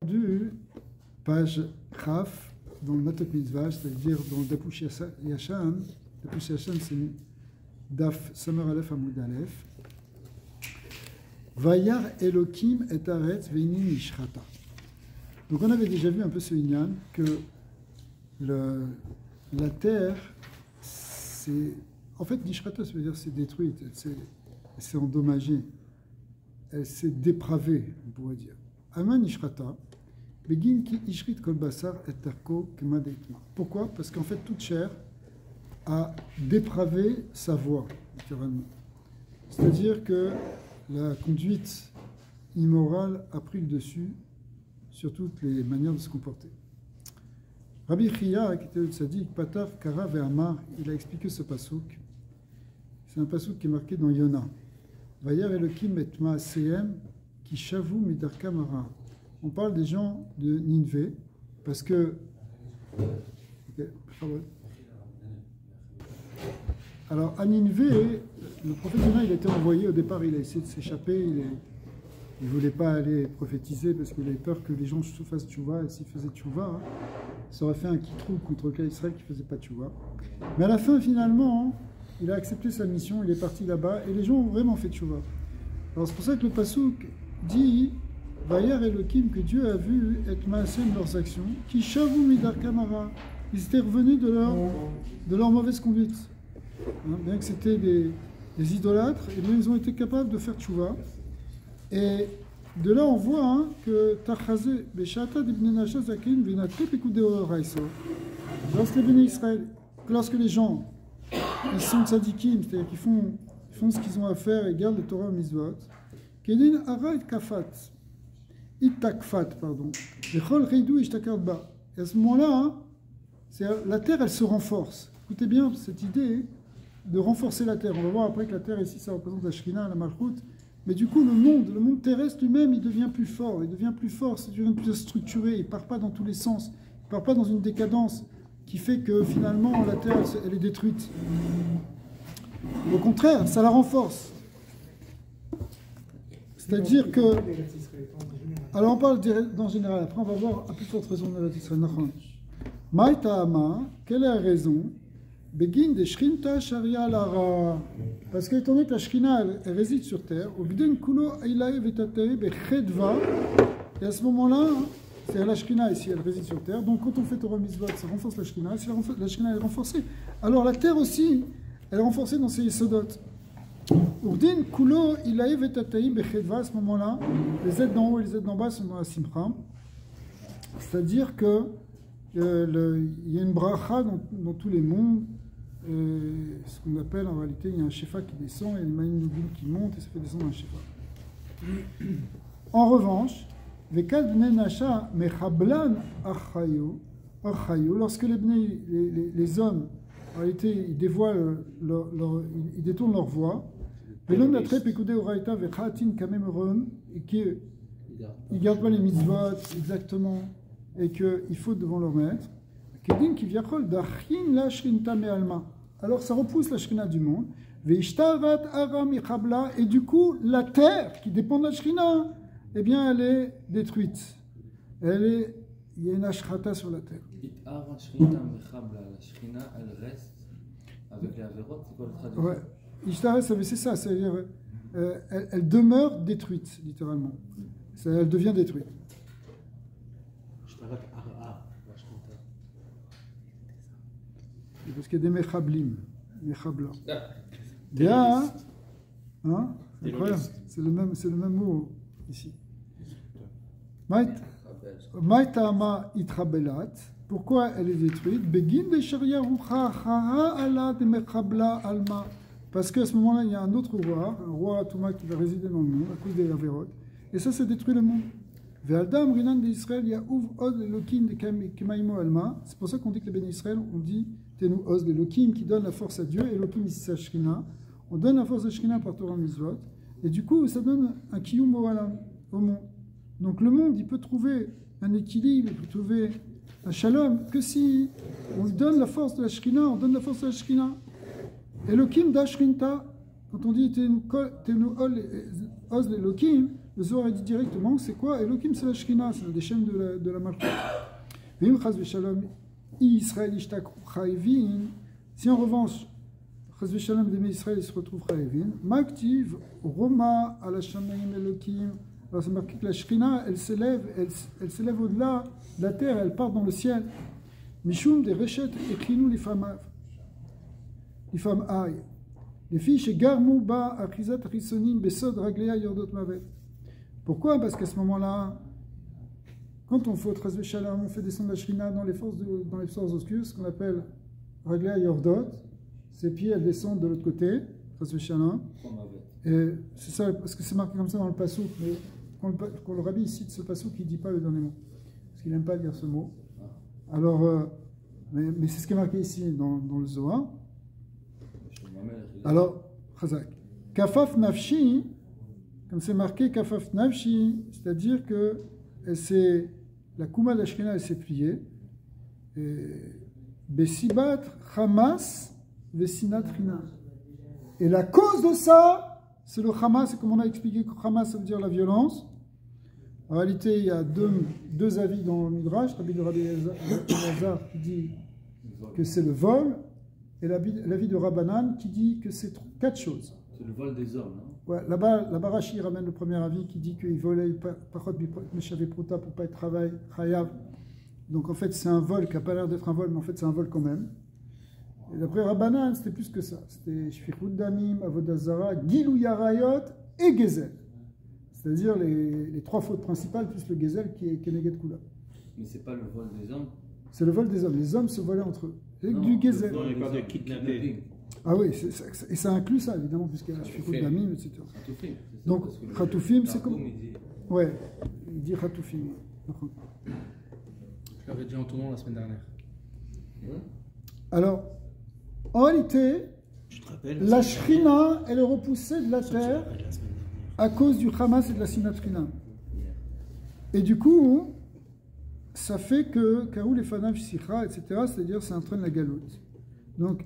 Du page Raf dans le Matot Mitzvah, c'est-à-dire dans le Dapush Yashan. Dapush Yashan, c'est Daf Samer Aleph Amoud Aleph. Vayar Elokim et Aretz Veini Nishrata. Donc on avait déjà vu un peu ce Inyan que la terre, c'est. En fait, Nishrata, ça veut dire c'est détruite, elle s'est endommagée, elle s'est dépravée, on pourrait dire. Ama Nishrata. Pourquoi? Parce qu'en fait, toute chair a dépravé sa voie, naturellement. C'est-à-dire que la conduite immorale a pris le dessus sur toutes les manières de se comporter. Rabbi Chia, qui était le tzaddik, Patar, Kara et Amar, il a expliqué ce pasouk. C'est un pasouk qui est marqué dans Yona. Vayar Elokim et Ma'aseyem, ki shavu midarka mara. On parle des gens de Ninvé, parce que... Okay. Alors, à Ninvé, le prophète Yona, il a été envoyé au départ, il a essayé de s'échapper, il ne voulait pas aller prophétiser, parce qu'il avait peur que les gens fassent tchouva, et s'il faisait tchouva, ça aurait fait un kitrou contre le cas Israël qui ne faisait pas tchouva. Mais à la fin, finalement, il a accepté sa mission, il est parti là-bas, et les gens ont vraiment fait tchouva. Alors, c'est pour ça que le pasouk dit... Vayar Elokim, que Dieu a vu être maasem leurs actions, qui shavu midar kamara, ils étaient revenus de leur mauvaise conduite. Bien que c'était des idolâtres, et bien ils ont été capables de faire tchouva. Et de là on voit que Tachazé, Beshata de Bnei Nasha Zakin, Venate Pekudeo Raiso. Lorsque les gens ils sont tzadikim, c'est-à-dire qu'ils font ce qu'ils ont à faire et gardent le Torah au Mizvot, Kedin Ara et Kafat. Itakfat, pardon. Et à ce moment-là, la terre, elle se renforce. Écoutez bien cette idée de renforcer la terre. On va voir après que la terre, ici, ça représente la Shekhinah, la Malchut. Mais du coup, le monde terrestre lui-même, il devient plus fort. Il devient plus fort, il devient plus structuré. Il ne part pas dans tous les sens. Il ne part pas dans une décadence qui fait que finalement, la terre, elle est détruite. Au contraire, ça la renforce. C'est-à-dire que... Alors on parle en général, après on va voir à plus forte raison de la Israël. Maïta'ama, quelle est la raison? Begin de Shrinta Sharia Lara. Parce qu'étant donné que la Shrina elle réside sur terre, Obden Kulo Ailae Vetate Bechedva, et à ce moment-là, c'est la Shrina ici, elle réside sur terre, donc quand on fait Torah Mitzvot, ça renforce la Shrina, si la Shrina est renforcée, alors la terre aussi, elle est renforcée dans ses Yesodot. Urdin Kulo Ilaï Vetatei Bechedva, à ce moment-là, les aides d'en haut et les aides d'en bas sont dans la Simcha. C'est-à-dire que il y a une bracha dans tous les mondes, ce qu'on appelle en réalité, il y a un shefa qui descend, il y a une maïnoubine qui monte et ça fait descendre un shefa. En revanche, Vekad Bnei Nasha Mechablan Achayo, lorsque les hommes, en réalité, ils dévoilent, ils détournent leur voix. Et l'homme d'après, Pekudé Oraita, Vechatin Kamemeron, et qu'ils ne gardent pas les mitzvot exactement, et qu'ils fautent devant leur maître. Kedin qui viachol d'achin la shrinta me'alma. Alors ça repousse la shrina du monde. Veishtavat aram ichabla, et du coup, la terre qui dépend de la shrina, eh bien, elle est détruite. Il y a une ashrata sur la terre. La shrina, elle reste avec les avérotes, c'est quoi le traduction? Ouais. C'est ça, c'est-à-dire elle demeure détruite, littéralement. Elle devient détruite. Parce qu'il y a des mechablim, mechabla. Bien, hein? Incroyable. C'est le même mot ici. Maïtama itrabelat. Pourquoi elle est détruite? Begin de sharia rucha hara ala de mechabla alma. Parce qu'à ce moment-là, il y a un autre roi, un roi Atouma qui va résider dans le monde à cause des Averot. Et ça détruit le monde. Ve'adam rinan d'Israël ya'uv od elokim de kemaimo alma. C'est pour ça qu'on dit que les bénis Israël, on dit tenu os d'Elokim qui donne la force à Dieu. Elokim ici c'est Shrina. On donne la force à Shrina par Torah Mitzvot. Et du coup, ça donne un kiyum au monde. Donc le monde, il peut trouver un équilibre, il peut trouver un shalom que si on lui donne la force de la Shrina, on donne la force de la Shrina. Elokim da Shrinta, quand on dit Tenu Ol Oz l'Elokim, le Zohar dit directement, c'est quoi? Elohim, c'est la Shekhinah, c'est un des chaînes de la Malchut. Vim chas v'shalom, Israël ishtak chayvin. Si en revanche, chas v'shalom, des Israël, ils se retrouvent chayvin, maktiv, roma, ala shamayim Elohim. Alors c'est marqué que la Shekhinah, elle s'élève au-delà de la terre, elle part dans le ciel. Mishum des Reshet eklinu les femmes aïe. Les filles chez Garmou ba achizat risonim besod raglea yordot mavet. Pourquoi? Parce qu'à ce moment-là, quand on fait Chas v'Shalom, on fait descendre la Shekhinah dans les forces obscures, ce qu'on appelle raglea yordot. Ses pieds, elles descendent de l'autre côté, Chas v'Shalom. Et c'est ça, parce que c'est marqué comme ça dans le passouk, mais quand le rabbi cite ce passouk, il ne dit pas le dernier mot, parce qu'il n'aime pas dire ce mot. Alors, mais c'est ce qui est marqué ici dans le Zohar. Alors, Chazak. Kafaf nafshi, comme c'est marqué Kafaf nafshi, c'est-à-dire que c'est la Kouma de la Shekhinah, elle s'est pliée. Besibat Hamas Vesinat Rina. Et la cause de ça, c'est le Hamas, et comme on a expliqué que Hamas, ça veut dire la violence. En réalité, il y a deux avis dans le Midrash. Rabbi Elazar qui dit que c'est le vol, et l'avis de Rabbanan qui dit que c'est 4 choses. C'est le vol des hommes, non? Ouais, là-bas, Rashi ramène le premier avis qui dit qu'il volait Pachot Meshavé Pruta pour ne pas être travail, Chayav. Donc en fait, c'est un vol qui n'a pas l'air d'être un vol, mais en fait, c'est un vol quand même. Et d'après Rabbanan, c'était plus que ça. C'était Shfichut Damim, Avodah Zara, Gilou Yarayot et Gezel. C'est-à-dire les 3 fautes principales, plus le Gezel qui est Keneged Kula. Mais c'est pas le vol des hommes? C'est le vol des hommes. Les hommes se volaient entre eux. Et du Gezel. Non, il n'y a pas de kidnapping. Ah oui, et ça inclut ça, évidemment, puisqu'il y a Shfichut Damim, etc. Donc, Khatoufim, c'est comme. Ouais, il dit Khatoufim. Je l'avais dit en tournant la semaine dernière. Alors, en réalité, la Shekhinah, elle est repoussée de la terre à cause du Hamas et de la Sinat Rina. Et du coup, ça fait que Kaoul et Fanav Sicha, etc., c'est-à-dire ça entraîne la galoute. Donc,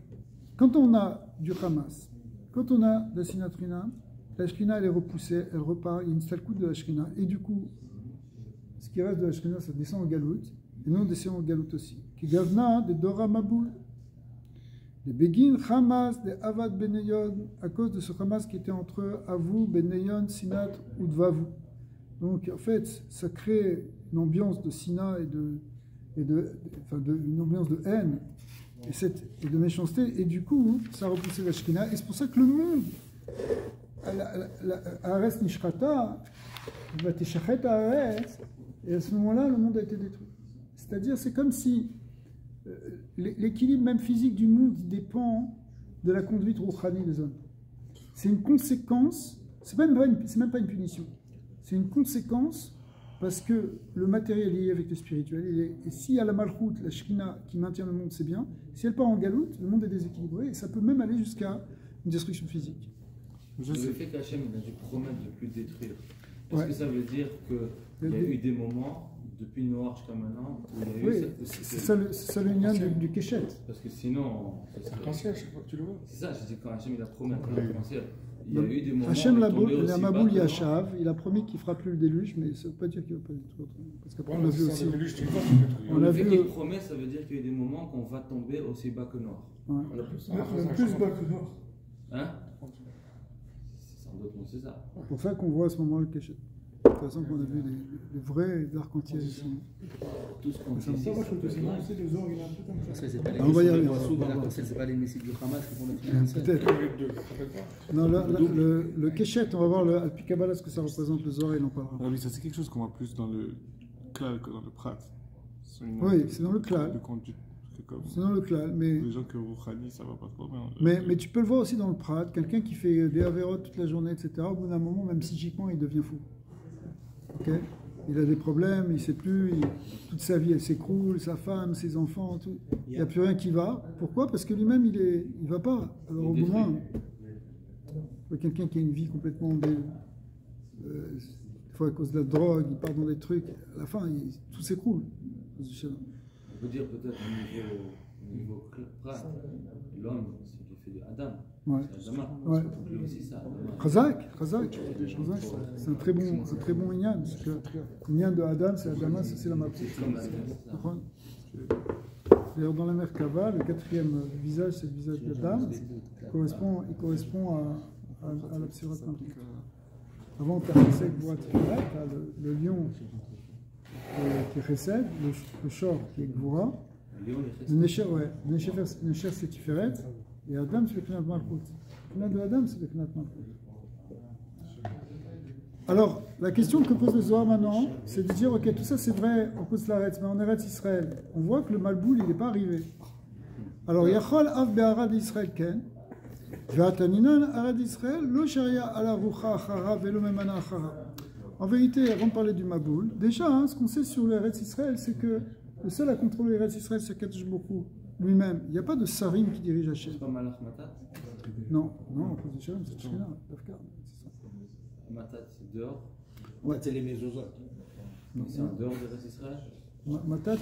quand on a du Hamas, quand on a de la Sinat Rina, la Shekhinah, elle est repoussée, elle repart, il y a une stalkout de la Shekhinah. Et du coup, ce qui reste de la Shekhinah, ça descend en galoute. Et nous, on descend en galoute aussi. Qui gavna de Dora Maboul. Les Begin Hamas, des Avad Beneyon, à cause de ce Hamas qui était entre Avou, Beneyon, Sinat ou Dvavu. Donc en fait, ça crée une ambiance de Sina une ambiance de haine et de méchanceté. Et du coup, ça a repoussé la Shekhinah. Et c'est pour ça que le monde, Ares Nishrata, va Teshachet Ares, et à ce moment-là, le monde a été détruit. C'est-à-dire, c'est comme si l'équilibre même physique du monde dépend de la conduite rouhani des hommes. C'est une conséquence, c'est même pas une punition, c'est une conséquence parce que le matériel est lié avec le spirituel. Et s'il y a la malchoute, la Shekhinah qui maintient le monde, c'est bien. Si elle part en galoute, le monde est déséquilibré et ça peut même aller jusqu'à une destruction physique. Le fait qu'Hachem a dû promettre de ne plus détruire, est-ce que ça veut dire qu'il y a eu des moments depuis Noir jusqu'à maintenant, c'est ça le lien du Keshet. Parce que sinon, c'est arc-en-ciel chaque fois que tu le vois. C'est ça, je dis quand Hachem il a promis un arc-en-ciel. Il y a eu des moments. Hachem Laboul Yashav, il a promis qu'il ne fera plus le déluge, mais ça ne veut pas dire qu'il ne va pas détruire. Parce qu'après on a vu aussi. Le fait qu'il promet, ça veut dire qu'il y a eu des moments qu'on va tomber aussi bas que Noir. On a plus bas que Noir. Hein? Sans doute, c'est ça. C'est pour ça qu'on voit à ce moment le Keshet. De toute façon, qu'on a vu les vrais arc-en-ciel ici. Tout ce qu'on sait. On va y arriver. C'est pas les messies du Hamas qui font le Peut-être. Non, le Keshet, on va voir le Al-Pikabala, ce que ça représente, le Zohar, il en parlera. Ah oui, ça c'est quelque chose qu'on voit plus dans le klal que dans le prat. Oui, c'est dans le klal. C'est dans le klal, mais... Les gens que Rouhani, ça va pas trop bien. Mais tu peux le voir aussi dans le prat, quelqu'un qui fait des avérotes toute la journée, etc. Au bout d'un moment, même psychiquement, il devient fou. Okay. Il a des problèmes, il ne sait plus, toute sa vie elle s'écroule, sa femme, ses enfants, tout. Il n'y a plus rien qui va. Pourquoi? Parce que lui-même il ne va pas. Alors au moins, quelqu'un qui a une vie complètement des fois à cause de la drogue, il part dans des trucs, à la fin tout s'écroule. On peut dire peut-être au niveau prat, l'homme, ce qu'il fait de Adam. Ouais. C'est Adama. Ouais. Lui aussi, ça. Adama. Chazak, c'est un très bon Inyan. Parce que Inyan de Adam, c'est Adama, c'est la Mapsut. Comme la terre, c'est ça. D'ailleurs, dans la Merkava, le quatrième visage, c'est le visage d'Adam. Il correspond à la Psirat Malchut. Avant, tu as Chesed, Gvura, Tiferet, tu as le lion qui est Chesed, le Shor qui est Gvura, le Nesher, ouais, le Nesher c'est Tiferet, et Adam c'est le Knat Malchut. Le Knat de Adam c'est le Knat Malchut. Alors, la question que pose le Zohar maintenant, c'est de dire, ok, tout ça c'est vrai en cause de l'Aretz, mais en Eretz Israël, on voit que le Malboul, il n'est pas arrivé. Alors, Yachol Av Be'arad Israël Ken, en vérité, avant de parler du Maboul, déjà, ce qu'on sait sur l'Eretz Israël, c'est que le seul à contrôler l'Eretz Israël, c'est Kadosh Baruch Hu lui-même. Il n'y a pas de Sarim qui dirige Hachem. C'est pas Malach Matat? Non, en cause de Shalom, c'est Shkina, Dafkar. Matat, c'est dehors. Ouais. C'est les mésozot. C'est en dehors de l'Eretz Israël. Matat,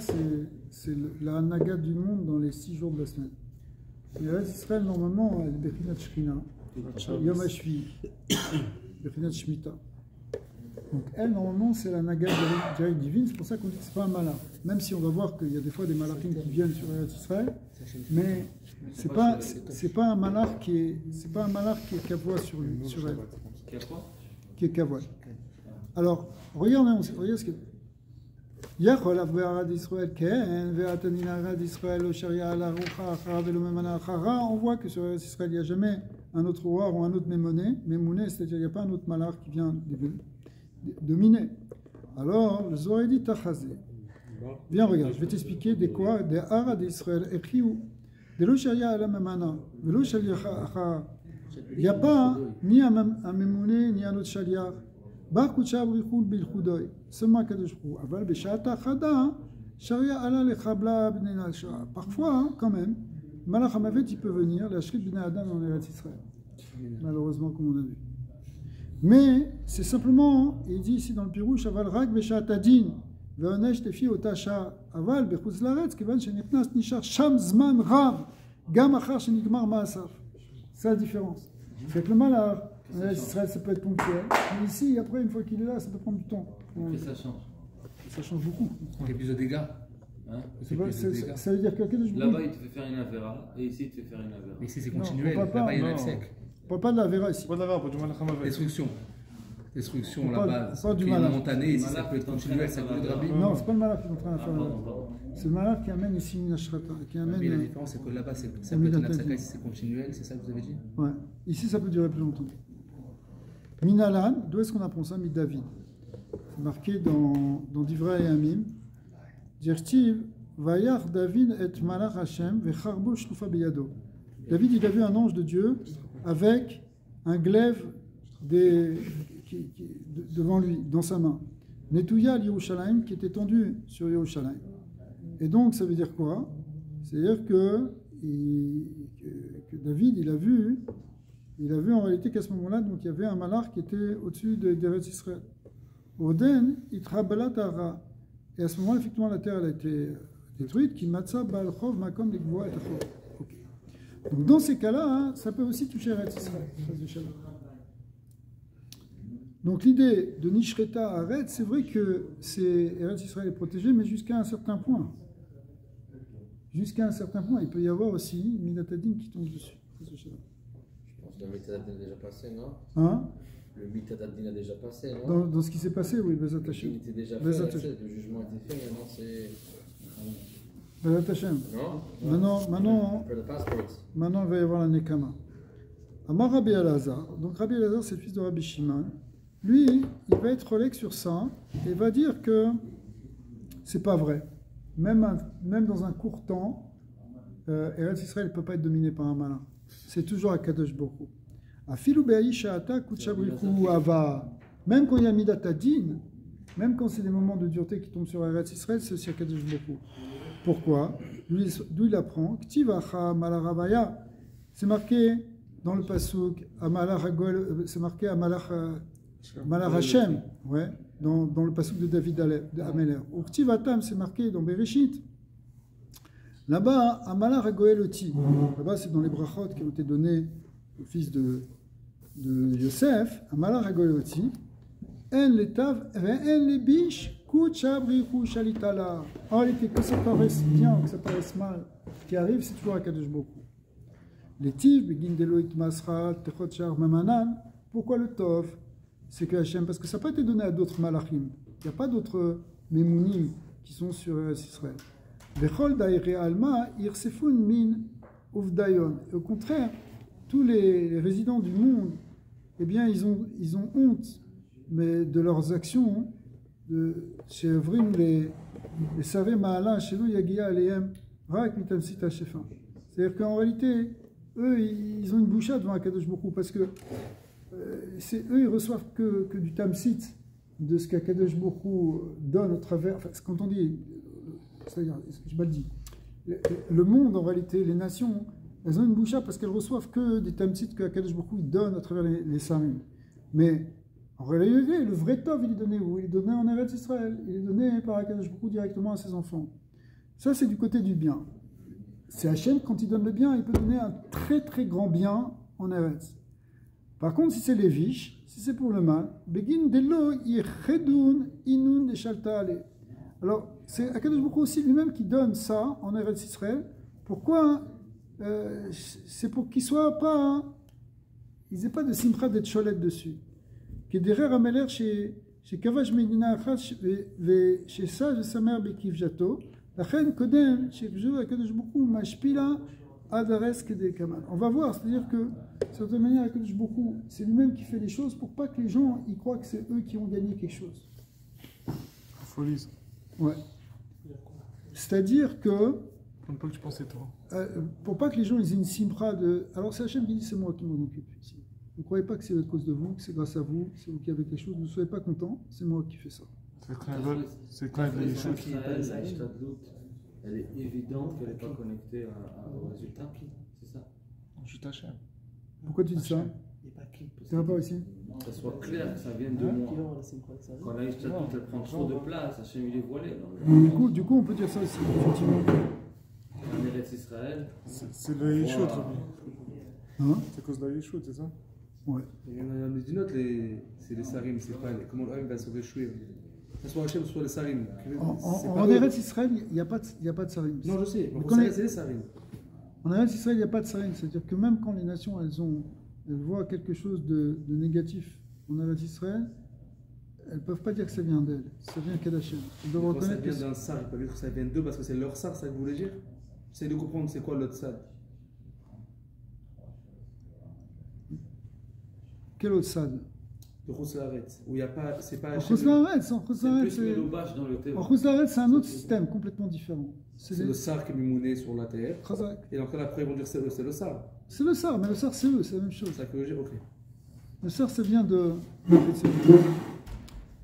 c'est la Naga du monde dans les 6 jours de la semaine. L'Eretz Israël, normalement, elle est Bechinat Shkina, Yom HaShvi, Bechinat Shemitah. Donc, elle, normalement, c'est la Naga directe divine, c'est pour ça qu'on dit que ce n'est pas un malach. Même si on va voir qu'il y a des fois des malachim qui viennent sur l'Eretz Israël, mais c'est pas un malach qui est kavois sur elle. Qui a quoi? Qui est kavois. Alors, regardez ce que. Yachol Avbe'arad Israël Ken, Ve'atanina Arad Israël, Osharia Ala Rucha Achara Velomemana Achara. On voit que sur Israël, il n'y a jamais un autre roi ou un autre mémouné, c'est-à-dire il n'y a pas un autre malach qui vient dominer. Alors, le Zohar dit Tachazé. Viens, regarde, je vais t'expliquer des quoi, des Arad Israël, Echiou, de l'Osharia Ala Memana, Velosharia Achara. Il n'y a pas ni un mémouné, ni un autre shaliach. Parfois, quand même, Malach Hamavet, il peut venir, la Shrit Bnei Adam en Eretz Israël. Malheureusement, comme on a vu. Mais c'est simplement, il dit ici dans le Pirouche, Aval Rak Beshat Adin, Ve'onesh Tefi Otasha, Aval Bechutz Laretz, Kivan Shenitnas Nishar Sham Zman Rav, Gam Achar Shenigmar Ma'asaf. C'est la différence. C'est que le Malach, en Eretz Israël, ça peut être ponctuel, mais ici, après, une fois qu'il est là, ça peut prendre du temps. Et ça change. Ça change beaucoup. On fait plus de dégâts. Hein? Ça veut dire que là-bas, il te fait faire une Avera, et ici, il te fait faire une Avera. Mais ici, c'est continuel. Là-bas, il y a un sec. On ne parle pas de la Avera ici. Pas d'avoir, pas du Malach Hamavet. Destruction, la base. Pas du Qui est malach. montané, ici, ça peut être continuel, ça peut être rabbi. Non, c'est pas le malach qui est en train de faire là. C'est le malach qui amène ici une ashrata. Mais la différence, c'est que là-bas, ça peut être une absaka, ici, c'est continuel, c'est ça que vous avez dit? Ouais. Ici, ça peut durer plus longtemps. Minalan, d'où est-ce qu'on apprend ça? David. C'est marqué dans Divrei Yamim. Dirtiv, Vayach David et Malach Hashem, Vecharbo Shlufa Beyado. David, il a vu un ange de Dieu avec un glaive devant lui, dans sa main. Netouya al-Yerushalayim, qui était tendu sur Yerushalayim. Et donc, ça veut dire quoi? C'est-à-dire que David, il a vu en réalité qu'à ce moment-là, donc il y avait un malach qui était au-dessus d'Eretz Israël. Oden, Itrabalatara. Et à ce moment-là, effectivement, la terre elle a été détruite. Qui matza balchov makom legvoa et achov. Donc dans ces cas-là, hein, ça peut aussi toucher Eretz Israël. Donc l'idée de Nishreta à Eretz, c'est vrai que Eretz Israël est protégé, mais jusqu'à un certain point. Jusqu'à un certain point, il peut y avoir aussi Midatadin qui tombe dessus. Je pense que le Mitatadin a déjà passé, non? Hein? Le Mitatadin a déjà passé, non? Dans ce qui s'est passé, oui, Bezat Hashem. Il était déjà fait, le jugement a été fait, maintenant c'est... Bezat Hashem. Non? Maintenant, il va y avoir la Nekama. Amar Rabbi Elazar. Donc Rabbi Elazar, c'est le fils de Rabbi Shimon. Lui, il va être relègue sur ça et va dire que c'est pas vrai. Même dans un court temps, Eretz Israël ne peut pas être dominé par un malin. C'est toujours à Kadosh Baruch Hu. Afilu be'aïsha'ata kutchabrichu ava. Même quand il y a Midat Adin, même quand c'est des moments de dureté qui tombent sur Eretz Israël, c'est aussi à Kadosh Baruch Hu. Pourquoi? D'où il apprend Ktivacha malaravaya. C'est marqué dans le pasuk c'est marqué à Malach Hashem, ouais, dans le pasuk de David Ameler. Ou Ktivatam, c'est marqué dans Bereshit. Là-bas, Amala Ragoeloti. Là-bas, c'est dans les brachot qui ont été donnés au fils de Yosef. Amala Ragoeloti. En letav, en les biches, kuchabri shalitala. En réalité, que ça paraisse bien, que ça paraisse mal, ce qui arrive, c'est toujours à Kadosh beaucoup. Les tiv, begin deloït masra, techot shar mamanan. Pourquoi le tov? C'est que Hachem, parce que ça n'a pas été donné à d'autres malachim. Il n'y a pas d'autres mémounim qui sont sur Israël. Vechol daïre alma, irsefun min uvdayon. Au contraire, tous les résidents du monde, eh bien, ils ont honte, mais de leurs actions, chez Evrim, les savés ma'ala, chez nous, yagia alehem, rak mitamsit hashefin. C'est-à-dire qu'en réalité, eux, ils ont une bouchade devant Akadosh Baruch Hu, parce que eux, ils reçoivent que du tamsit de ce qu'Akadosh Baruch Hu donne au travers. Enfin, quand on dit, c'est-à-dire, je mal dit, le monde, en réalité, les nations, elles ont une bouchade parce qu'elles reçoivent que des tamsit que Akadosh Baruch Hu donne à travers les sarim. Mais en réalité, le vrai tov, il est donné où? Il est donné en Eretz Israël. Il est donné par Akadosh Baruch Hu directement à ses enfants. Ça, c'est du côté du bien. C'est Hachem, quand il donne le bien, il peut donner un très très grand bien en Eretz. Par contre, si c'est les viches, si c'est pour le mal, begin delo yechedun inun de shaltale. Alors, c'est Akadosh Baruch Hu aussi lui-même qui donne ça en Eretz Israël. Pourquoi? C'est pour qu'ils soient pas, ils n'aient pas de simcha d'être cholette dessus. Que derrière Ameler chez Kavash Medina Achat chez Sage Samer Bekiv Jato, la reine Kodem chez Akadosh Baruch Hu Mashpila. On va voir, c'est-à-dire que, de certaine manière, Akadosh Baruch Hu, c'est lui-même qui fait les choses pour pas que les gens y croient que c'est eux qui ont gagné quelque chose. Folie, ça. Ouais. C'est-à-dire que. Comme pas que tu pensais, toi. Pour pas que les gens ils aient une simpra de. Alors c'est Hachem qui dit c'est moi qui m'en occupe ici. Ne croyez pas que c'est à cause de vous, que c'est grâce à vous, c'est vous qui avez quelque chose, ne soyez pas content, c'est moi qui fais ça. C'est quand même les choses qui. Elle est évidente qu'elle n'est pas connectée au résultat. C'est ça? Je t'achète. Pourquoi tu dis ça? Tu vas pas ici? Que ça soit clair, que ça vienne de moi. Quand la Ishtadout, elle prend trop de place, Hachem il est voilé. Du coup, on peut dire ça aussi, effectivement. En Eretz Israël. C'est le Yeshut, Hein? c'est à cause de la Yeshut, c'est ça? Ouais. Il y en a d'une autre, c'est les sarim, c'est pas comment le va se réchouir. Soit Hachem, soit les sarim. En Eretz Israël, il n'y a pas de sarim. Non, je sais, Mais c'est les sarim. En Eretz Israël, il n'y a pas de sarim. C'est-à-dire que même quand les nations, elles voient quelque chose de négatif en Eretz Israël, elles ne peuvent pas dire que ça vient d'elles. Ça vient qu'Hachem. Elles doivent reconnaître que ça vient d'un sar, ils peuvent dire que ça vient d'eux parce que c'est leur sar, ça que vous voulez dire. J'essaie de comprendre c'est quoi l'autre sad. Quel autre sad? De Khoslaret, où il n'y a pas, c'est pas Khoslaret, c'est plus Mélobash dans le thème. Khoslaret, c'est un autre système complètement différent. C'est le sar qui est mimouné sur la terre. Et donc après, ils vont dire c'est le sar. C'est le sar, mais le sar, c'est eux, c'est la même chose. C'est ça que je veux dire, ok. Le sar, ça vient de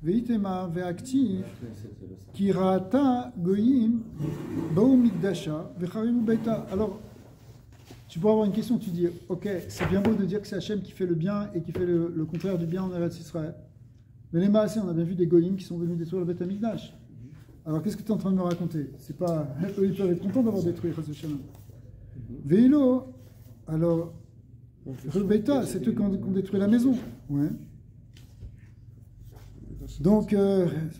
Veitema ve'aktiv ki ra'ata goyim ba'u mikdasha ve'charimu beita. Alors, tu pourras avoir une question, tu dis, ok, c'est bien beau de dire que c'est Hachem qui fait le bien et qui fait le contraire du bien en Eretz Israël. Mais les Maasé, on a bien vu des goyim qui sont venus détruire le Beth Amikdash. Alors qu'est-ce que tu es en train de me raconter? C'est pas, eux ils peuvent être contents d'avoir détruit Chas v'Shalom. Veilo, alors, Beita, c'est eux qui ont détruit la maison. Ouais. Donc,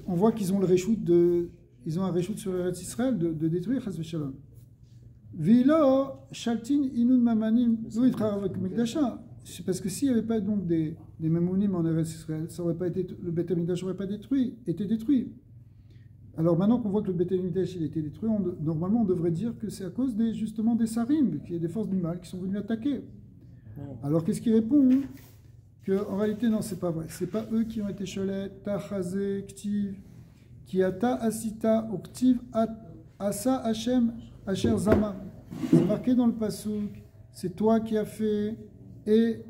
on voit qu'ils ont le réchout ils ont un réchout sur Eretz Israël de détruire Chas v'Shalom. Vilo, Shaltin, Inun Mamanim, c'est parce que s'il n'y avait pas donc des Mamonim en Eretz Israël, ça aurait pas été, le Beth Amikdash n'aurait pas été détruit. Alors maintenant qu'on voit que le Beth Amikdash il a été détruit, normalement on devrait dire que c'est à cause justement des Sarim, qu'il y a des forces du mal qui sont venues attaquer. Alors qu'est-ce qu'il répond? En réalité non, c'est pas vrai. C'est pas eux qui ont été cholet, Tachazé, Ktiv, Kiata Asita, Oktiv, Asa Hachem, Asher Zama. C'est marqué dans le Passouk, c'est toi qui as fait, et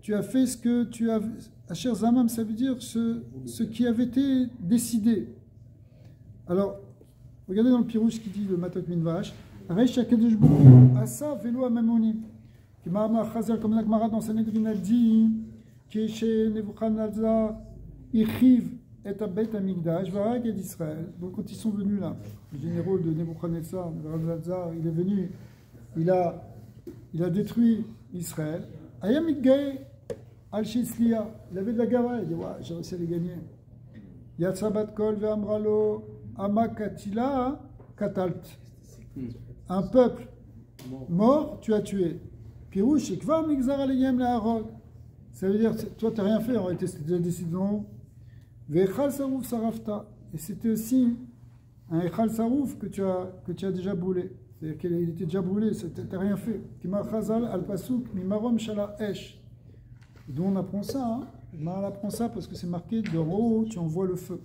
tu as fait ce que tu as. Asher Zamam, ça veut dire ce qui avait été décidé. Alors, regardez dans le Pirouche qui dit le Matot Minvash, Reish Akadosh Baruch Hu, Asa Velo Amamonim. Qui m'a Chazal, comme la Gemara dans Sanhedrin a dit, qui est chez Nebuchadnezzar, Ichiv, et à Beit Amikdash, Varak et d'Israël. Donc quand ils sont venus là, le général de Nebuchadnezzar, il est venu, il a détruit Israël. Ayam Mikgae al-Shisliya, il avait de la gava, il dit ouais, j'ai réussi à les gagner. Yatsabat Kol ve'amralo amakatila katalt. Un peuple mort, tu as tué. Pirouche, Kvar Migzar Aleyem Laharod. Ça veut dire, toi, tu n'as rien fait, en réalité, c'était déjà décidé en haut. Ve'echal Sarouf Sarafta. Et c'était aussi un Echal Sarouf que tu as déjà brûlé. C'est-à-dire qu'il était déjà brûlé, tu n'as rien fait. Kimar Chazal al-Pasuk, Mimarom Shala Esh. D'où on apprend ça, hein. On apprend ça parce que c'est marqué de haut, tu envoies le feu.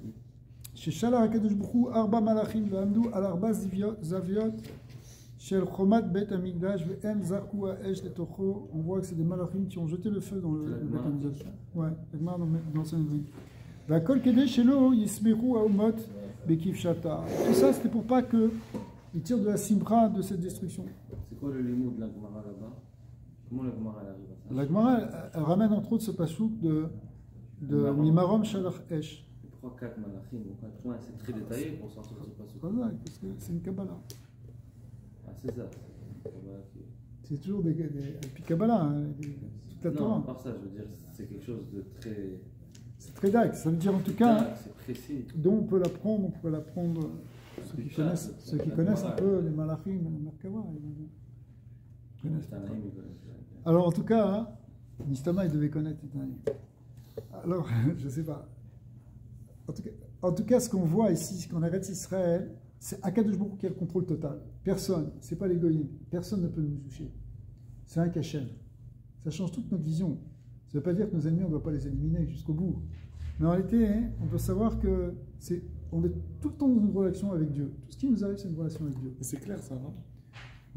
Chez Shala Hakadosh Baruch Hu, Arba Malachim, V'amdu al-Arba Zaviot. Chez le Chomat Bet Amigdash, Ve'em Zakou Ha'esh Letocho, on voit que c'est des malachim qui ont jeté le feu dans le Bet Amigdash. Ouais, dans Sanhedrin. Va'kol Kedei Shelo Yismeru Haumot Bekif Shata. Tout ça, c'était pour pas qu'ils tirent de la simra de cette destruction. C'est quoi le limo de la Gemara là-bas? Comment la Gemara arrive à ça? La Gemara, elle ramène entre autres ce pasouk de Mimarom Shalach Esh. Pourquoi 4 malachim? C'est très détaillé pour sortir ce pasouk. Voilà, parce que c'est une Kabbalah. C'est ça. C'est toujours des Kabbalah, hein, toute la Torah. Non, par ça, je veux dire, c'est quelque chose de très... C'est très dac, ça veut dire en tout cas... C'est précis. Dont on peut l'apprendre, ceux qui connaissent un peu les Malachim et les Merkava. Alors en tout cas, hein, Nistama, il devait connaître Titani. Alors, je ne sais pas. En tout cas, ce qu'on voit ici, quand on arrête Israël, c'est Akadosh Baruch Hu qui a le contrôle total. Personne, c'est pas les goyim, personne ne peut nous toucher. C'est un Kachem. Ça change toute notre vision. Ça ne veut pas dire que nos ennemis, on ne doit pas les éliminer jusqu'au bout. Mais en réalité, hein, on peut savoir que on est tout le temps dans une relation avec Dieu. Tout ce qui nous arrive, c'est une relation avec Dieu. Mais c'est clair ça, non?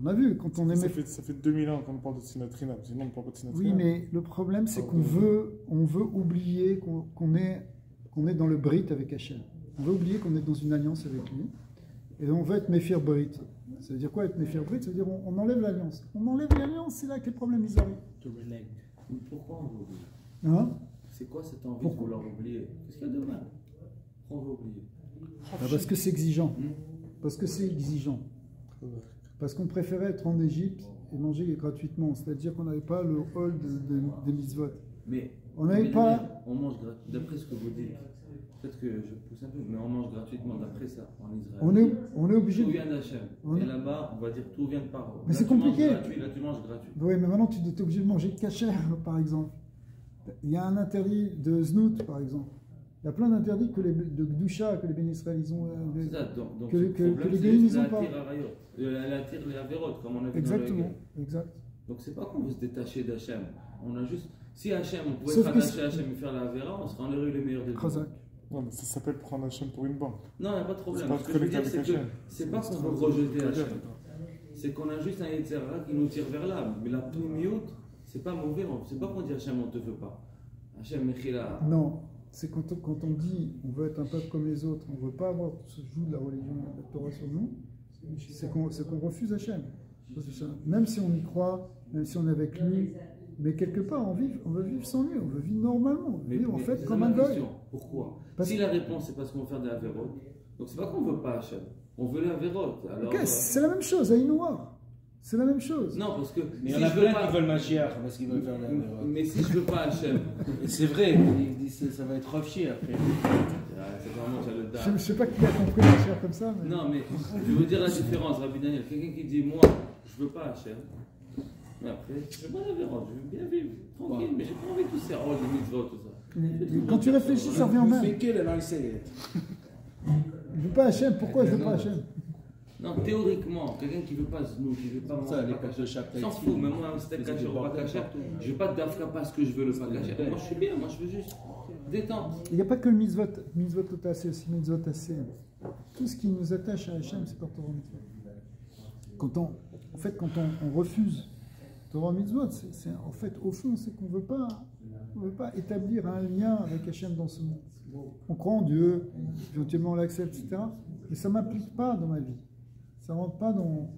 On a vu, quand on aimait... Ça fait 2000 ans qu'on parle de Sinatrina, sinon on ne parle pas de Sinatrina. Oui, mais le problème, c'est qu'on veut oublier qu'on est dans le Brit avec Hachem. On veut oublier qu'on est dans une alliance avec lui. Et on veut être Méphir Brit. Ça veut dire quoi être Méphir Brit? Ça veut dire on enlève l'alliance. On enlève l'alliance, c'est là que les problèmes ils arrivent. Mais pourquoi on veut oublier? Hein? C'est quoi cette envie de vouloir oublier? Qu'est-ce qu'il y a de mal? Pourquoi on veut oublier? Parce que c'est exigeant. Parce que c'est exigeant. Parce qu'on préférait être en Égypte et manger gratuitement. C'est-à-dire qu'on n'avait pas le hall des mitzvot. Mais on n'avait pas... On mange gratuitement, d'après ce que vous dites. Peut-être que je pousse un peu, mais on mange gratuitement d'après ça en Israël. On est obligé tout vient d'Hachem. Et là-bas, on va dire tout vient de Paro. Mais c'est compliqué. Là, tu manges gratuit. Oui, mais maintenant, tu es obligé de manger kasher, par exemple. Il y a un interdit de znout, par exemple. Il y a plein d'interdits de Gdusha que les bénis Israël ils ont. C'est ça, donc que les gaïs ils n'ont pas. Elle attire les avérotes, comme on a vu. Exactement, exact. Donc c'est pas qu'on veut se détacher d'Hachem. On a juste. Si Hachem, on pouvait se rattacher à Hachem et faire la Avéra, on serait en heureux les meilleurs des deux. Ouais, mais ça s'appelle prendre Hachem pour une banque. Non, il n'y a pas de problème. Ce que je veux dire, c'est que c'est pas qu'on veut rejeter Hachem. C'est qu'on a juste un Yetzirah qui nous tire vers là. Mais la pneumiot, c'est pas mauvais. C'est pas qu'on dit Hachem, on te veut pas. Hachem, Mechila. Non, c'est quand on dit on veut être un peuple comme les autres, on ne veut pas avoir ce joug de la religion, de la Torah sur nous, c'est qu'on refuse Hachem. Même si on y croit, même si on est avec lui. Mais quelque part, on veut vivre sans lui, on veut vivre normalement, on veut vivre en fait comme un goy. Pourquoi? Si la réponse c'est parce qu'on veut faire des avérotes, donc c'est pas qu'on veut pas Hachem, on veut les avérotes. Alors... Ok, c'est la même chose, à Inouar. C'est la même chose. Non, parce que. Mais il y en a plein qui veulent Mashiach parce qu'ils veulent faire des avérotes. Mais si je veux pas Hachem. C'est vrai, ils disent ça va être refchier après. Je ne sais pas qui a compris Mashiach comme ça. Mais... Non, mais je veux dire la différence, Rabbi Daniel. Quelqu'un qui dit moi, je veux pas Hachem. Mais après, je veux pas l'avérote, je veux bien vivre, tranquille, mais j'ai pas envie de tous ces rôles, des mitzvot, tout ça. Quand tu réfléchis, ça revient en même. Mais quel est l'enseigne? Je veux pas Hachem, pourquoi je veux pas Hachem? Non, théoriquement, quelqu'un qui veut pas znou, qui veut pas manger, s'en fout, mais moi, un steak caché ou pas caché, je veux pas d'afka parce que je veux le pas caché. Moi, je suis bien, moi, je veux juste détente. Il n'y a pas que le mitzvot assez, aussi mitzvot assez. Tout ce qui nous attache à Hachem, c'est par Torah mitzvot. Quand on refuse Torah mitzvot, en fait, au fond, c'est qu'on ne veut pas établir un lien avec Hachem dans ce monde. On croit en Dieu, éventuellement on l'accepte, etc. Mais ça ne m'implique pas dans ma vie. Ça ne rentre pas dans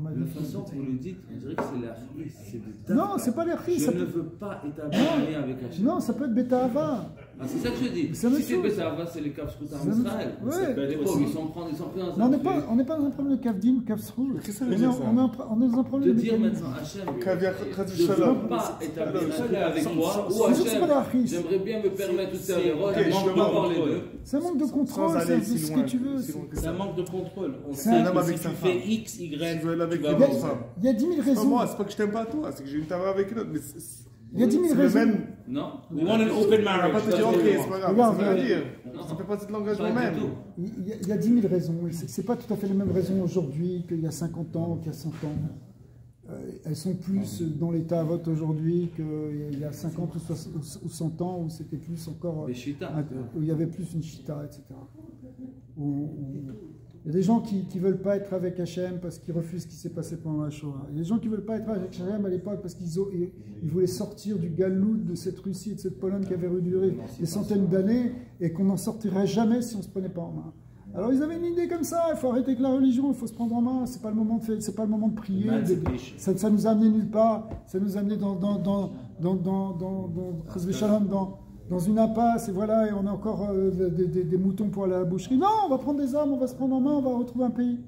ma vie. De la façon que vous le dites, on dirait que c'est l'achis. Non, c'est pas l'achis. Je ne veux pas établir un lien avec Hachem. Non, ça peut être Betahava. Ah, c'est ça que je dis. C'est la Si même c'est chose. Bessava, c'est les Kafsrout en C'est la même Israël. chose. Ouais. À l'époque, ils sont pris dans Non, on n'est pas dans un problème de Kavdim, Kavsrou. Qu'est-ce que ça veut dire, ça? On est dans un De problème de dire mécanisme. maintenant, Hachem, Caviar, je Khadj ne Shalom. veux pas établir un achat avec sans- toi, sans- ou sans- c'est pas la Hachem, crise. j'aimerais bien me permettre de faire les rôles, Ok, je je peux demande. avoir les deux. C'est un manque de contrôle, Sans c'est aller de si ce loin que tu veux. si loin que C'est ça. un manque de contrôle. On C'est sait un que homme avec si sa tu femme. fais X, Y, Je veux aller avec tu vas une avoir autre ça. femme. Il y a 10 000 C'est pas raisons. moi, c'est pas que je t'aime pas toi, c'est que j'ai une tarée avec une autre. Mais Il y a 10 000 c'est le raisons. même. Non. We want an open On va marriage. pas te dire, ok, c'est pas grave, Regarde, ça veut regarde. dire. Non. Ça fait partie de l'engagement Pas même. du tout. Il y a 10 000 raisons. C'est pas tout à fait les mêmes raisons aujourd'hui qu'il y a 50 ans ou qu'il y a 100 ans. Elles sont plus dans l'état à vote aujourd'hui qu'il y a 50 ou 100 ans où c'était plus encore. Les Chita. Où il y avait plus une chita, etc. Il y a des gens qui ne veulent pas être avec Hachem parce qu'ils refusent ce qui s'est passé pendant la Shoah. Il y a des gens qui ne veulent pas être avec Hachem à l'époque parce qu'ils voulaient sortir du galout de cette Russie et de cette Pologne qui avait duré des centaines d'années et qu'on n'en sortirait jamais si on ne se prenait pas en main. Alors ils avaient une idée comme ça, il faut arrêter avec la religion, il faut se prendre en main, c'est pas le moment de prier, ça nous a amené nulle part, ça nous a amené dans une impasse, et voilà, et on a encore des moutons pour aller à la boucherie. Non, on va prendre des armes, on va se prendre en main, on va retrouver un pays.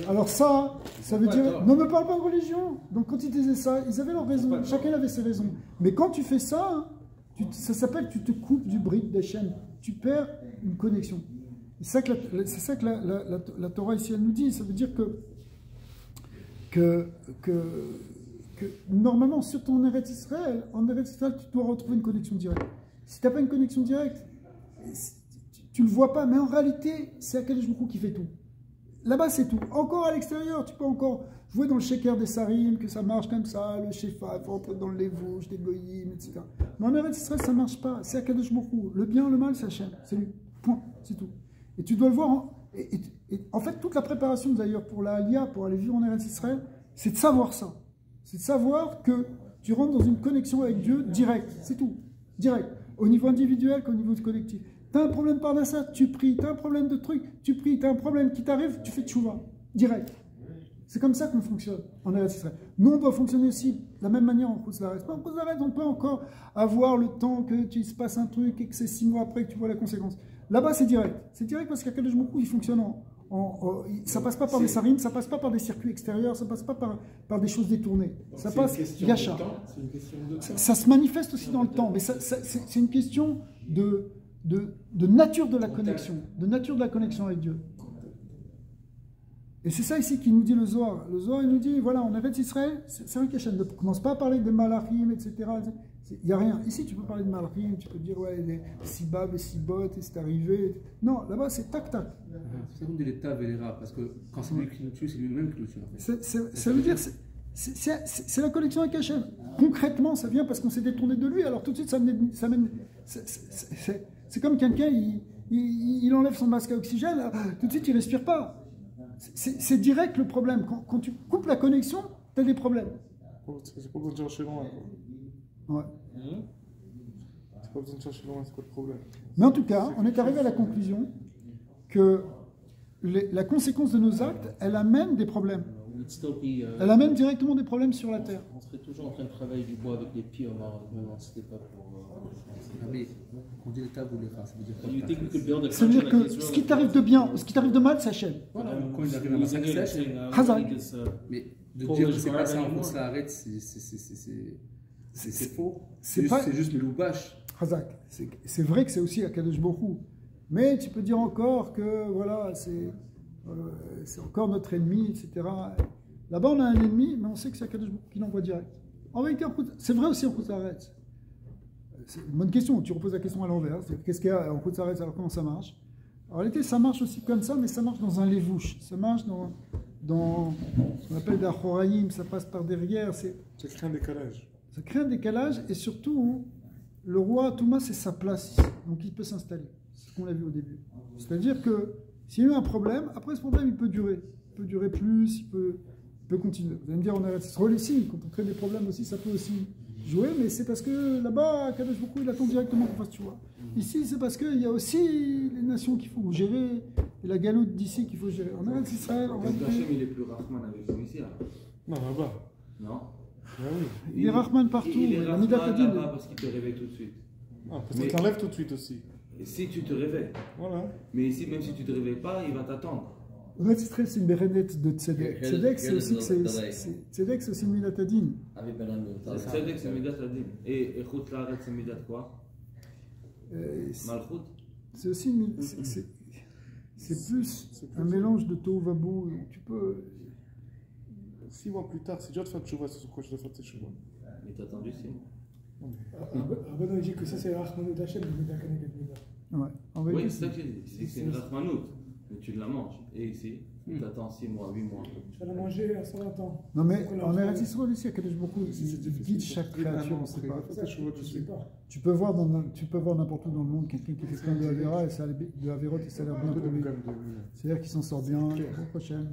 Alors ça veut dire, ne me parle pas de religion. Donc quand ils disaient ça, ils avaient leurs raisons, chacun avait ses raisons. Mais quand tu fais ça, ça s'appelle que tu te coupes du brique d'Hachem, tu perds une connexion. C'est ça que la Torah ici elle nous dit. Ça veut dire que normalement, surtout en Eretz Israël, tu dois retrouver une connexion directe. Si tu n'as pas une connexion directe, tu ne le vois pas, mais en réalité, c'est Akadosh Baruch Hu qui fait tout. Là-bas, c'est tout. Encore à l'extérieur, tu peux encore jouer dans le shaker des sarim, que ça marche comme ça, le shefa, il faut entrer dans le levouche, des goyim, etc. Mais en Eretz Israël, ça ne marche pas. C'est Akadosh Baruch Hu. Le bien, le mal, c'est Hachem. C'est lui. Point. C'est tout. Et tu dois le voir. En fait, toute la préparation d'ailleurs pour la Aliyah, pour aller vivre en Eretz Israël, c'est de savoir ça. C'est de savoir que tu rentres dans une connexion avec Dieu direct. C'est tout. Direct. Au niveau individuel qu'au niveau collectif. Tu as un problème par ça, tu pries. Tu as un problème de truc, tu pries. Tu as un problème qui t'arrive, tu fais tchouva. Direct. C'est comme ça qu'on fonctionne en Eretz Israël. Nous, on doit fonctionner aussi de la même manière en Khutz La'aretz. En Khutz La'aretz, on peut encore avoir le temps que tu se passe un truc et que c'est 6 mois après que tu vois la conséquence. Là-bas, c'est direct. C'est direct parce qu'Akadosh Baruch Hu, il fonctionne ça passe pas par des sarim, ça passe pas par des circuits extérieurs, ça passe pas par des choses détournées. Donc ça passe yacha. Ça se manifeste aussi dans le temps, mais c'est une question de nature de la connexion, avec Dieu. Et c'est ça ici qui nous dit le Zohar. Le Zohar, il nous dit, voilà, on Eretz Israël, c'est vrai qu'Hachem ne commence pas à parler des malachim, etc. Il n'y a rien. Ici, tu peux parler de malachim, tu peux dire, ouais, les sibab, les sibot, et c'est arrivé. Non, là-bas, c'est tac-tac. C'est comme de l'état et les rats, parce que quand c'est lui qui nous tue, c'est lui-même qui nous tue. En fait. Ça veut dire, c'est la connexion avec Hachem. Concrètement, ça vient parce qu'on s'est détourné de lui, alors tout de suite, ça mène. C'est comme quelqu'un, il enlève son masque à oxygène, là, tout de suite, il ne respire pas. C'est direct le problème. Quand tu coupes la connexion, tu as des problèmes. C'est pas besoin de chercher loin. Ouais. C'est pas besoin de chercher loin, c'est quoi le problème? Mais en tout cas, on est arrivé à la conclusion que la conséquence de nos actes, elle amène des problèmes. Elle amène directement des problèmes sur la terre. On serait toujours en train de travailler du bois avec les pieds au Maroc, mais non, c'était pas pour. Mais on dit l'état ou les rats, ça veut dire quoi? Ça veut dire que ce qui t'arrive de bien, ce qui t'arrive de mal, ça achève. Voilà, quand il arrive à massacrer, ça achève. Hazak. Mais de dire que c'est pas ça en Khutz La'aretz, c'est faux. C'est juste le loubache. Hazak. C'est vrai que c'est aussi Akadosh Baruch Hu. Mais tu peux dire encore que voilà, c'est encore notre ennemi, etc. Là-bas, on a un ennemi, mais on sait que c'est Akadosh Baruch Hu qui l'envoie direct. En réalité, c'est vrai aussi en Khutz La'aretz. C'est une bonne question. Tu reposes la question à l'envers. Qu'est-ce qu'il y a en Khutz La'aretz, alors comment ça marche? En réalité, ça marche aussi comme ça, mais ça marche dans un levouche. Ça marche dans ce qu'on appelle des achoraïm, ça passe par derrière. Ça crée un décalage. Ça crée un décalage, et surtout, le roi Thomas, c'est sa place ici. Donc il peut s'installer. C'est ce qu'on a vu au début. C'est-à-dire que s'il y a eu un problème, après ce problème, il peut durer. Il peut durer plus, il peut continuer. Vous allez me dire, on arrête. C'est ici, quand on crée des problèmes aussi, ça peut aussi jouer, mais c'est parce que là-bas, Kadosh Baruch Hu, il attend directement qu'on fasse, tu vois. Ici, c'est parce qu'il y a aussi les nations qu'il faut gérer, et la galoute d'ici qu'il faut gérer. On arrête Israël, on va Hachem, il est plus Rahman avec nous ici. Non, là-bas. Non. Ah oui. Il est Rahman partout. Il est La Rahman Midat Hadid. là-bas parce qu'il te réveille tout de suite. Ah, parce que t'enlèves tout de suite aussi. Si tu te réveilles. Voilà. Mais ici, même si tu te réveilles pas, il va t'attendre. Eretz Israël, c'est une bérénette de Tzedek. Tzedek, c'est aussi une Midat Adin. Tzedek, c'est Midat Adin. Et Chut La'aretz, c'est Midat quoi? Malchut. C'est aussi c'est plus un mélange de Tohu Vabou. Tu peux. 6 mois plus tard, c'est dur de faire tchouva, c'est sur quoi je dois faire tes tchouva. Mais t'as attendu 6 mois. Rabban a dit que ça c'est Rachmanout Hachem, le Mida Keneged Mida. Ouais. Oui, c'est ça que j'ai dit. Ici, c'est une Rachmanout, mais tu la manges. Et ici, tu attends 6 mois, 8 mois. Tu vas la manger à 120 ans. Non, mais en Eretz Israël aussi, il y a quelque chose beaucoup. Il guide chaque créature, on ne sait pas. Tu peux voir n'importe où dans le monde quelqu'un qui fait plein de Avera et ça de Averot et ça a l'air bien pour lui. C'est-à-dire qu'il s'en sort bien, prochaine.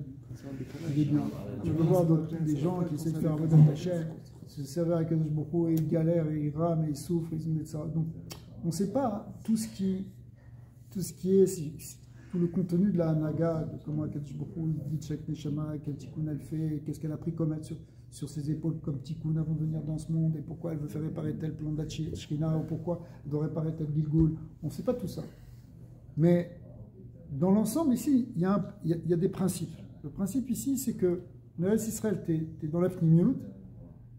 Il est bien. Tu peux voir des gens qui essaient de faire un modèle d'achet, se servir avec Kadosh Baruch Hu et ils galèrent et ils rament et ils souffrent, ils ont des ça. Donc, on ne sait pas tout ce qui est. Tout le contenu de la Hanaga, de comment Kadosh Baruch Hu dit chaque Neshama, quel tikkun elle fait, qu'est-ce qu'elle a pris comme aide sur ses épaules comme tikkun avant de venir dans ce monde, et pourquoi elle veut faire réparer tel plan d'Ashkina, ou pourquoi elle doit réparer tel Gilgul. On ne sait pas tout ça. Mais dans l'ensemble, ici, il y a des principes. Le principe ici, c'est que le Eretz Israël, tu es dans la Pnimiut,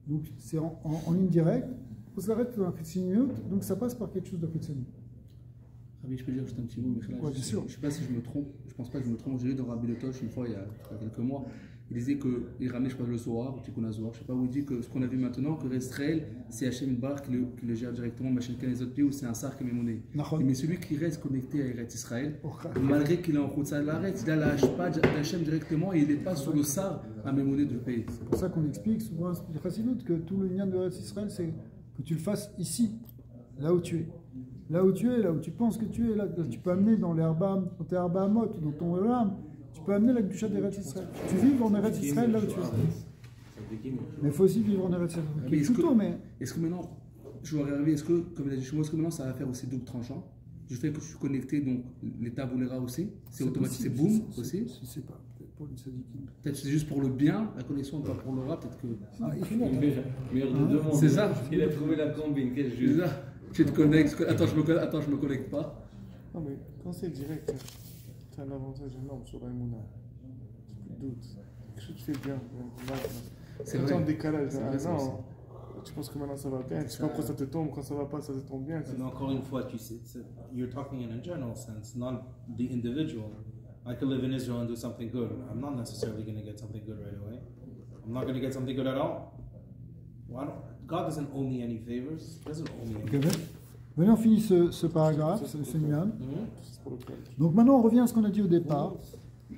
donc c'est en ligne directe, on s'arrête dans la Pnimiut, donc ça passe par quelque chose de Pnimiut. Rabbi, je peux dire juste un petit mot, Michel. Ouais, bien sûr. Je ne sais pas si je me trompe, je pense pas que je me trompe. J'ai lu dans Rabbi Letosh une fois, il y a quelques mois, il disait qu'il ramenait, je crois, le Zohar, le Tikkun HaZohar, je ne sais pas où il dit que ce qu'on a vu maintenant, que Israël, c'est Hachem Bar qui le gère directement, machin qu'un les autres pays, ou c'est un Sar qui est mémoné. Mais celui qui reste connecté à Eretz Israël, malgré qu'il est en route, il a la Hashpa d'Hachem directement et il n'est pas sur le Sar à mémoné du pays. C'est pour ça qu'on explique souvent à Chassidut que tout le lien de Eretz Israël, c'est que tu le fasses ici, là où tu es. Là où tu es, là où tu penses que tu es, là tu peux amener dans tes Arbaamot, dans ton Olam, tu peux amener la Kedusha d'Eretz Israël. Tu vives en Eretz Israël là où tu es. Mais il faut aussi vivre en Eretz Israël. Est-ce que maintenant, je vais arriver, est-ce que, comme il a dit, est-ce que maintenant ça va faire aussi double tranchant? Du fait que je suis connecté, donc l'état boulera aussi, c'est automatique, c'est boum aussi. Je ne sais pas, peut-être pour une sadikim. Peut-être c'est juste pour le bien, la connexion, pas pour l'aura, peut-être que. Meilleur de deux mondes. C'est ça. Il a trouvé la combine, quel jeu. Tu te connectes, attends, je me connecte pas. Non, mais quand c'est direct, tu as un avantage énorme sur la Mouna. Tu peux doute. Quelque chose que tu fais bien. C'est vrai. En décalage. Non, tu penses que maintenant ça va bien. Tu sais pas pourquoi ça te tombe, quand ça va pas, ça te tombe bien. Mais encore une fois, tu sais, you're talking in a general sense, not the individual. I could live in Israel and do something good. I'm not necessarily going to get something good right away. I'm not going to get something good at all. Why don't, God doesn't owe me any favors. He doesn't owe me any favors. Venez, on finit ce paragraphe, c'est le mien. Donc maintenant, on revient à ce qu'on a dit au départ.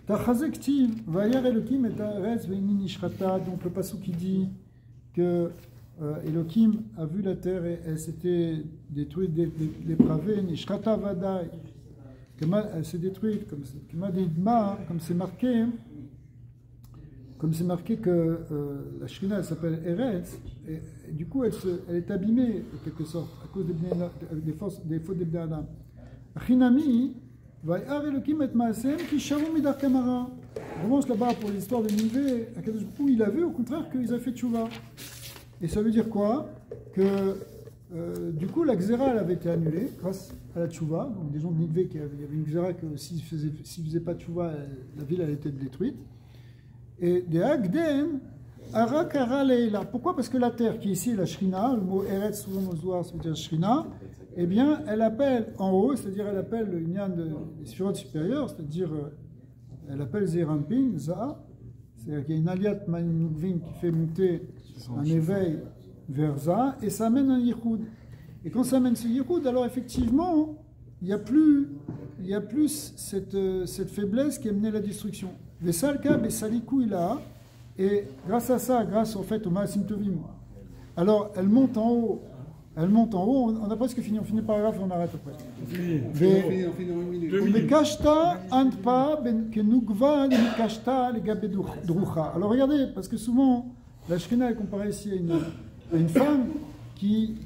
Tachazektiv, Vayar Elohim et Haaretz ve'ini nishrata. Donc le passage qui dit que Elohim a vu la terre et elle s'était détruite, dépravée, nishrata vadai. Elle s'est détruite, comme c'est marqué. Comme c'est marqué que la Shrina elle s'appelle Eretz, et du coup elle est abîmée en quelque sorte à cause des fautes des Bnei Adam. Achinami, vayar Elohim et Maasem ki shavu midar kamara. On commence là-bas pour l'histoire de Ninivé, où il a vu au contraire qu'ils avaient fait tchouva. Et ça veut dire quoi? Que du coup la Xéra elle avait été annulée grâce à la tchouva. Donc des gens de Ninivé, il y avait une Xéra que s'ils ne faisaient pas tchouva, la ville elle était détruite. Et de Agden, Arakara Leila. Pourquoi? Parce que la terre qui est ici, la Shrina, le mot Eretz, souvent au Zohar, ça veut dire Shrina, eh bien, elle appelle en haut, c'est-à-dire elle appelle le Nyan des sphirotes supérieures, c'est-à-dire elle appelle Zerampin, Za, c'est-à-dire qu'il y a une aliat Manukvin qui fait monter un éveil vers Ça, et ça amène un Yichud. Et quand ça amène ce Yichud, alors effectivement, il n'y a plus cette faiblesse qui a mené à la destruction. Vesalka, Besalikou, il a, et grâce à ça, grâce au fait au Maasim Tovim, alors elle monte en haut, on a presque fini, on finit le paragraphe et on arrête après. On finit en une minute. Mekashta Antpa, Kenugva, Mekashta, les Gabé Drucha. Alors regardez, parce que souvent, la Shrina est comparée ici à une femme qui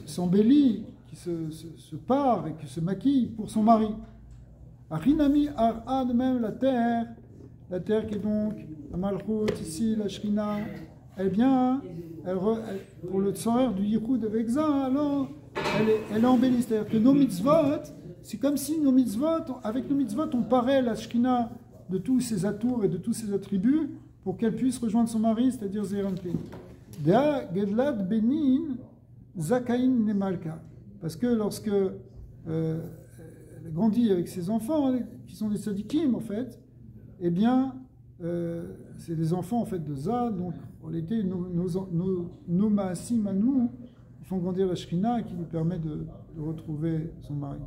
s'embellit, qui se pare et qui se maquille pour son mari. Achinami Ar'a de même la terre qui est donc la Malchut, ici la Shrina, eh bien, pour le tzorer du Yichud avec ça, alors, elle est embellie. C'est-à-dire que nos mitzvot, c'est comme si avec nos mitzvot, on paraît la Shekhinah de tous ses atours et de tous ses attributs pour qu'elle puisse rejoindre son mari, c'est-à-dire Zeranpin. Dea Gedlat Benin Zakain Nemalka. Parce que lorsque elle grandit avec ses enfants, qui sont des sadikim en fait, eh bien, c'est des enfants en fait de Za, donc en réalité, nos maasim à nous, ils font grandir la Shekhinah qui lui permet de retrouver son mari.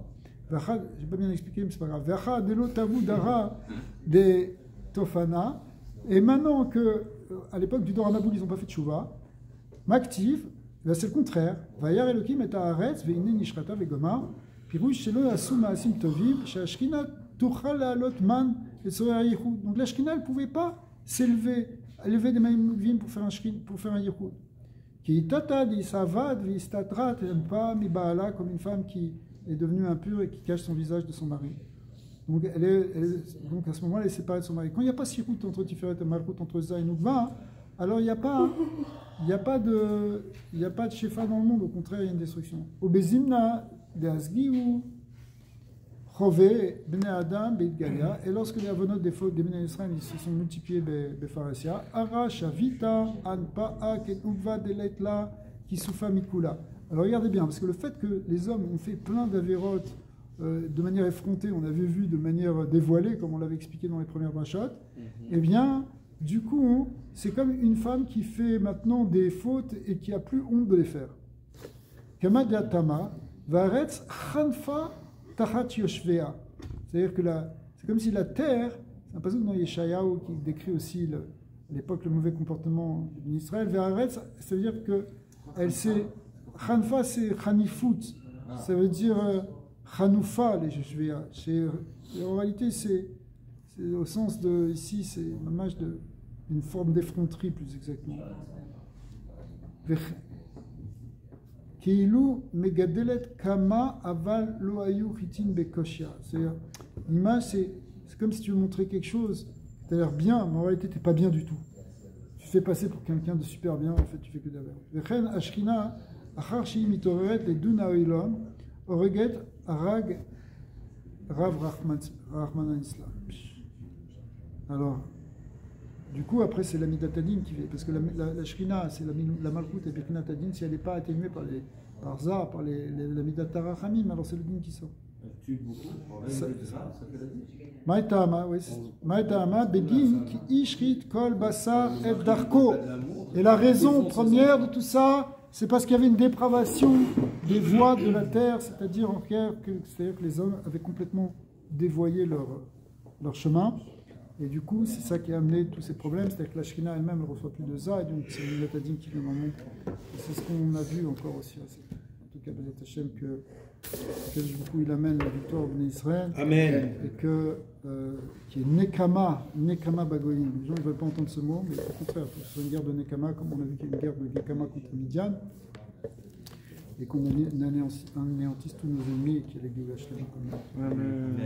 Je n'ai pas bien expliqué, mais c'est pas grave. Vecha de l'otavu dara de Tofana. Et maintenant que, à l'époque du Dor Maboul, ils n'ont pas fait de Tchouva, Maktiv, c'est le contraire. Vayar Elokim et Haaretz, veine Nishrata vegomar, pirouche shelo asu maasim tovim, she'ashkina tuchal la'alot man et sorer yichud. Donc la Shekhinah, elle ne pouvait pas élever des maïmouvim pour faire un yichud. Qui tata di savad vi statrat, elle n'aime pas mi baala comme une femme qui est devenue impure et qui cache son visage de son mari. Donc, donc à ce moment-là, elle est séparée de son mari. Quand il n'y a pas sirut entre Tiferet et Malchut, entre Za et Nukva, alors il n'y a pas de shefa dans le monde. Au contraire, il y a une destruction. Obezimna de Asgiu Chove Bnei Adam Beit Galia. Et lorsque les avonot des fautes des Bnei Israël se sont multipliés Befaresia, Ara Shavita Anpa'a Ket Nukva Deletla Kisufa Mikula. Alors regardez bien, parce que le fait que les hommes ont fait plein d'avérotes de manière effrontée, on avait vu de manière dévoilée, comme on l'avait expliqué dans les premières brachotes, eh bien, du coup, c'est comme une femme qui fait maintenant des fautes et qui a plus honte de les faire. Kama Tama, Varetz Hanfa Tachat Yoshvea. C'est-à-dire que c'est comme si la terre, c'est un passage dans Yeshayahu qui décrit aussi à l'époque le mauvais comportement d'Israël. Varetz, ça veut dire que elle s'est. Hanfa, c'est Hanifut, ça veut dire Hanoufa, les Yoshvea. En réalité, c'est au sens de, ici, c'est l'image d'une forme d'effronterie, plus exactement. Keilu megadelet kama aval lo ayu chitin bekoshia. C'est-à-dire, l'image, c'est comme si tu veux montrer quelque chose, tu as l'air bien, mais en réalité, tu n'es pas bien du tout. Tu fais passer pour quelqu'un de super bien, en fait, tu fais que d'avoir. Vechen ashkina achar shi mitoret le duna oilom oreget arag rav Rahman Islam. Alors, du coup, après, c'est la Midatadin qui fait, parce que la Shrina, c'est la Malchut et Birkinat Adin, si elle n'est pas atténuée par Za, par la Midatara Hamim, alors c'est le din qui sort. Maïtama, oui. Maïtama, Begin, qui ishrit kol basar et darko. Et la raison première de tout ça, c'est parce qu'il y avait une dépravation des voies de la terre, c'est-à-dire que les hommes avaient complètement dévoyé leur chemin. Et du coup, c'est ça qui a amené tous ces problèmes, c'est-à-dire que la Shekhinah elle-même ne reçoit plus de ça, et donc c'est une Midatadin qui vient dans le monde. C'est ce qu'on a vu encore aussi. En tout cas, Bezat Hashem, que il amène la victoire au Bnei Israël. Amen. Et qui est Nekama Bagoïm. Les gens ne veulent pas entendre ce mot, mais au contraire, c'est une guerre de Nekama, comme on a vu qu'il y a une guerre de Nekama contre Midian, et qu'on anéantisse tous nos ennemis, et qu'il y a les Gougash. Amen.